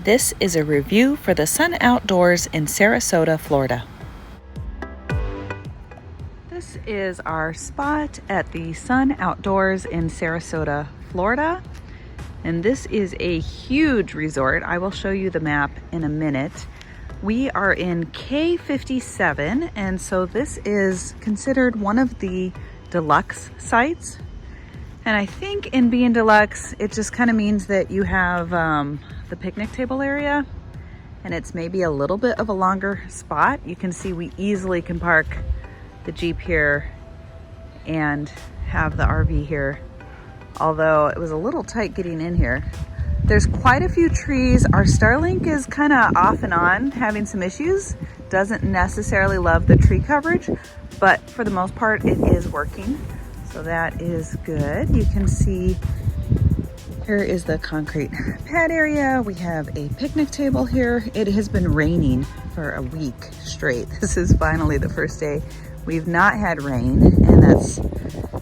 This is a review for the Sun Outdoors in Sarasota, Florida. This is our spot at the Sun Outdoors in Sarasota, Florida. And this is a huge resort. I will show you the map in a minute. We are in K57, and so this is considered one of the deluxe sites. And I think in being deluxe, it just kind of means that you have the picnic table area, and it's maybe a little bit of a longer spot. You can see we easily can park the Jeep here and have the RV here, although it was a little tight getting in here. There's quite a few trees. Our Starlink is kind of off and on, having some issues. Doesn't necessarily love the tree coverage, but for the most part, it is working. So that is good. You can see here is the concrete pad area. We have a picnic table here. It has been raining for a week straight. This is finally the first day we've not had rain, and that's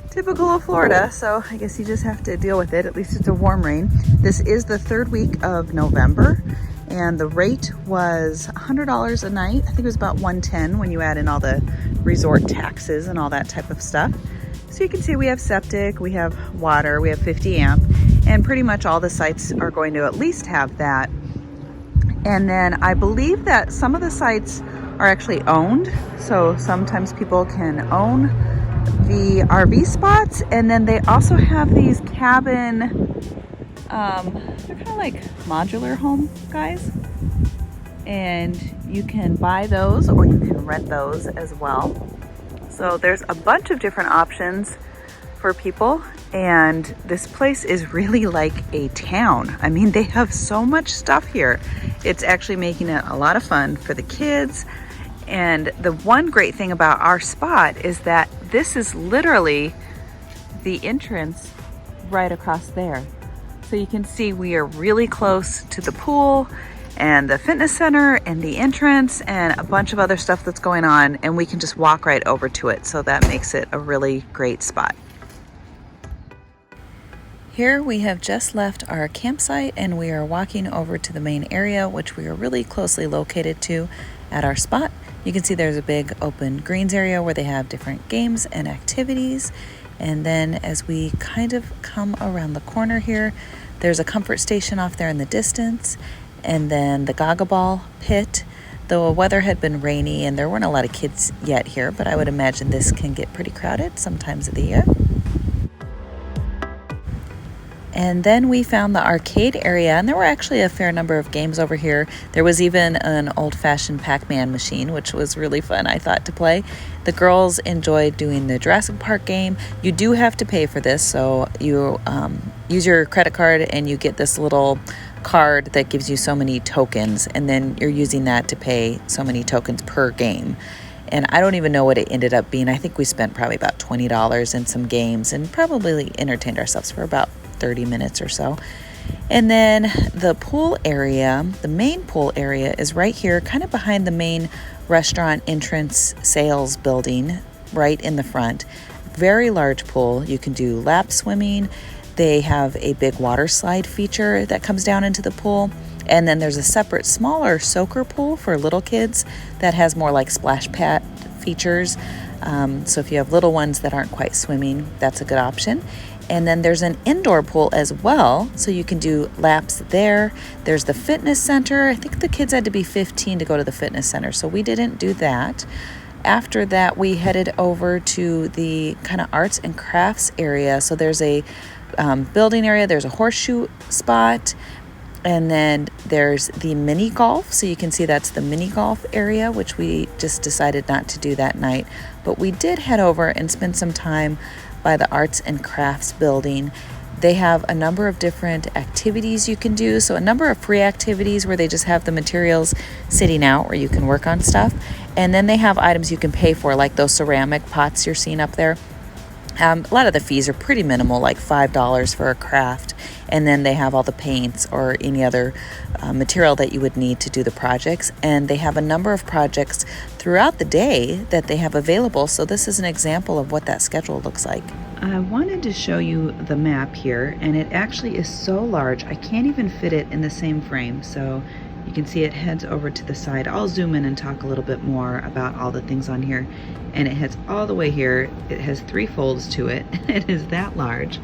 typical of Florida. So I guess you just have to deal with it. At least it's a warm rain. This is the third week of November, and the rate was $100 a night. I think it was about $110 when you add in all the resort taxes and all that type of stuff. So you can see we have septic, we have water, we have 50 amp, and pretty much all the sites are going to at least have that. And then I believe that some of the sites are actually owned. So sometimes people can own the RV spots, and then they also have these cabin, they're kind of like modular home guys. And you can buy those or you can rent those as well. So there's a bunch of different options for people, and this place is really like a town. I mean, they have so much stuff here. It's actually making it a lot of fun for the kids. And the one great thing about our spot is that this is literally the entrance right across there. So you can see we are really close to the pool and the fitness center and the entrance and a bunch of other stuff that's going on, and we can just walk right over to it. So that makes it a really great spot. Here we have just left our campsite and we are walking over to the main area, which we are really closely located to at our spot. You can see there's a big open greens area where they have different games and activities. And then as we kind of come around the corner here, there's a comfort station off there in the distance. And then the Gaga Ball pit. The weather had been rainy and there weren't a lot of kids yet here, but I would imagine this can get pretty crowded sometimes of the year. And then we found the arcade area, and there were actually a fair number of games over here. There was even an old-fashioned Pac-Man machine, which was really fun, I thought, to play. The girls enjoyed doing the Jurassic Park game. You do have to pay for this, so you use your credit card and you get this little card that gives you so many tokens, and then you're using that to pay so many tokens per game. And I don't even know what it ended up being. I think we spent probably about $20 in some games and probably entertained ourselves for about 30 minutes or so. And then the pool area, the main pool area, is right here, kind of behind the main restaurant entrance sales building, right in the front. Very large pool. You can do lap swimming. They have a big water slide feature that comes down into the pool. And then there's a separate smaller soaker pool for little kids that has more like splash pad features. So if you have little ones that aren't quite swimming, that's a good option. And then there's an indoor pool as well, so you can do laps there. There's the fitness center. I think the kids had to be 15 to go to the fitness center, so we didn't do that. After that, we headed over to the kind of arts and crafts area. So there's a building area, there's a horseshoe spot, and then there's the mini golf. So you can see that's the mini golf area, which we just decided not to do that night. But we did head over and spend some time by the arts and crafts building. They have a number of different activities you can do. So a number of free activities where they just have the materials sitting out where you can work on stuff. And then they have items you can pay for, like those ceramic pots you're seeing up there. A lot of the fees are pretty minimal, like $5 for a craft. And then they have all the paints or any other material that you would need to do the projects. And they have a number of projects throughout the day that they have available. So this is an example of what that schedule looks like. I wanted to show you the map here, and it actually is so large I can't even fit it in the same frame. So you can see it heads over to the side. I'll zoom in and talk a little bit more about all the things on here. And it heads all the way here. It has 3 folds to it. It is that large.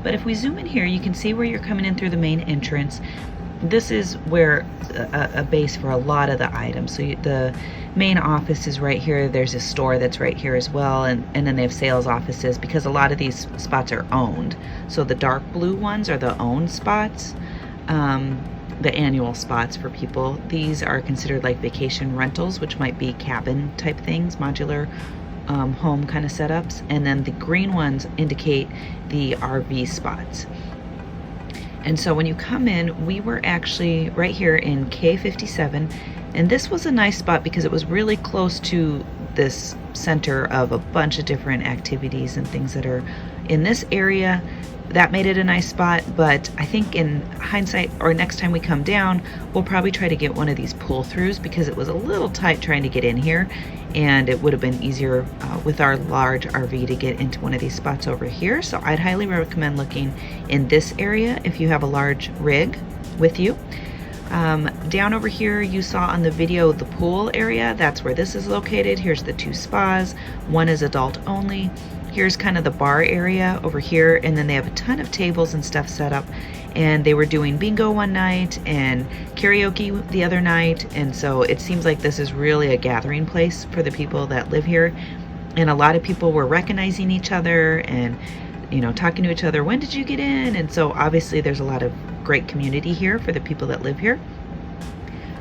But if we zoom in here, you can see where you're coming in through the main entrance. This is where a base for a lot of the items. So the main office is right here. There's a store that's right here as well, and then they have sales offices because a lot of these spots are owned. So the dark blue ones are the owned spots, the annual spots for people. These are considered like vacation rentals, which might be cabin type things, modular home kind of setups. And then the green ones indicate the RV spots. And so when you come in, we were actually right here in K57, and this was a nice spot because it was really close to this center of a bunch of different activities and things that are in this area. That made it a nice spot, but I think in hindsight, or next time we come down, we'll probably try to get one of these pull-throughs because it was a little tight trying to get in here, and it would have been easier with our large RV to get into one of these spots over here. So I'd highly recommend looking in this area if you have a large rig with you. Down over here, you saw on the video the pool area. That's where this is located. Here's the 2 spas. One is adult only. Here's kind of the bar area over here, and then they have a ton of tables and stuff set up, and they were doing bingo one night and karaoke the other night, and so it seems like this is really a gathering place for the people that live here. And a lot of people were recognizing each other and, you know, talking to each other, when did you get in? And so obviously there's a lot of great community here for the people that live here.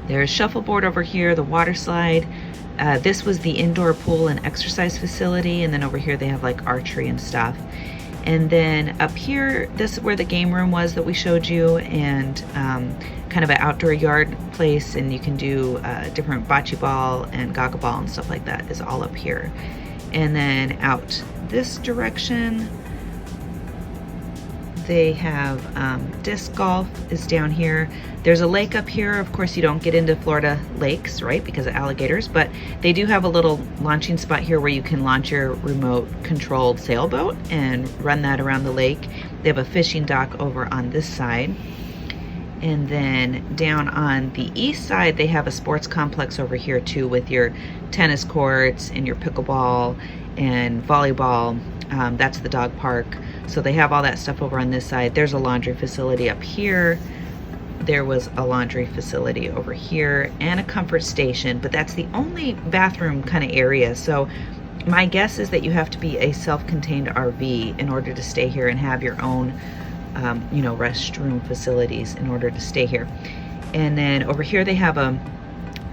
There's shuffleboard over here, the water slide. This was the indoor pool and exercise facility, and then over here they have like archery and stuff. And then up here, this is where the game room was that we showed you, and kind of an outdoor yard place, and you can do different bocce ball and gaga ball and stuff like that is all up here. And then out this direction, they have disc golf is down here. There's a lake up here. Of course, you don't get into Florida lakes, right, because of alligators, but they do have a little launching spot here where you can launch your remote controlled sailboat and run that around the lake. They have a fishing dock over on this side. And then down on the east side, they have a sports complex over here too, with your tennis courts and your pickleball and volleyball. That's the dog park. So they have all that stuff over on this side. There's a laundry facility up here. There was a laundry facility over here and a comfort station, but that's the only bathroom kind of area. So my guess is that you have to be a self-contained RV in order to stay here and have your own you know, restroom facilities in order to stay here. And then over here they have a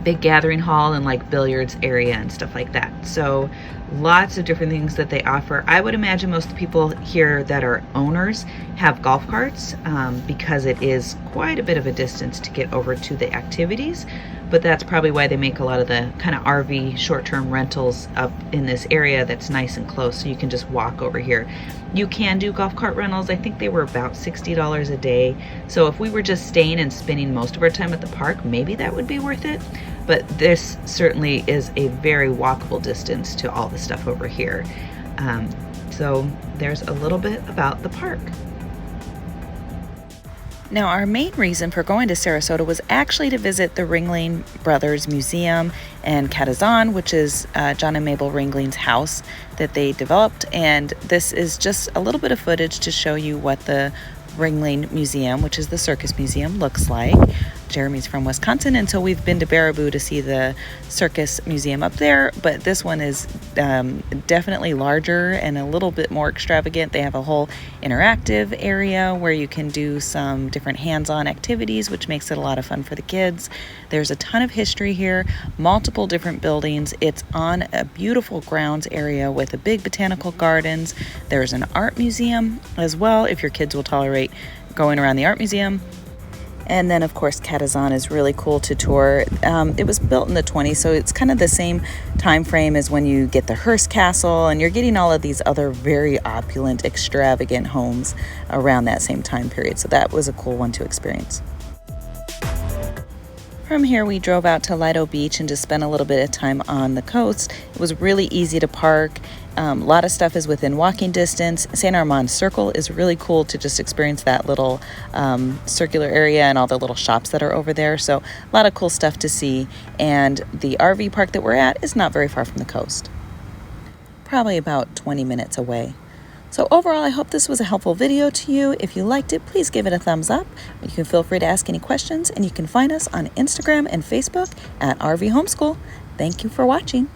big gathering hall and like billiards area and stuff like that. So lots of different things that they offer. I would imagine most of the people here that are owners have golf carts because it is quite a bit of a distance to get over to the activities, but that's probably why they make a lot of the kind of RV short-term rentals up in this area that's nice and close, so you can just walk over here. You can do golf cart rentals. I think they were about $60 a day. So if we were just staying and spending most of our time at the park, maybe that would be worth it. But this certainly is a very walkable distance to all the stuff over here. So there's a little bit about the park. Now, our main reason for going to Sarasota was actually to visit the Ringling Brothers Museum and Catazan, which is John and Mabel Ringling's house that they developed. And this is just a little bit of footage to show you what the Ringling Museum, which is the circus museum, looks like. Jeremy's from Wisconsin, and so we've been to Baraboo to see the circus museum up there, but this one is definitely larger and a little bit more extravagant. They have a whole interactive area where you can do some different hands-on activities, which makes it a lot of fun for the kids. There's a ton of history here, multiple different buildings. It's on a beautiful grounds area with a big botanical gardens. There's an art museum as well, if your kids will tolerate going around the art museum. And then, of course, Catazan is really cool to tour. It was built in the 20s, so it's kind of the same time frame as when you get the Hearst Castle, and you're getting all of these other very opulent, extravagant homes around that same time period. So that was a cool one to experience. From here, we drove out to Lido Beach and just spent a little bit of time on the coast. It was really easy to park. A lot of stuff is within walking distance. St. Armand Circle is really cool to just experience that little circular area and all the little shops that are over there. So a lot of cool stuff to see. And the RV park that we're at is not very far from the coast. Probably about 20 minutes away. So overall, I hope this was a helpful video to you. If you liked it, please give it a thumbs up. You can feel free to ask any questions, and you can find us on Instagram and Facebook at RV Homeschool. Thank you for watching.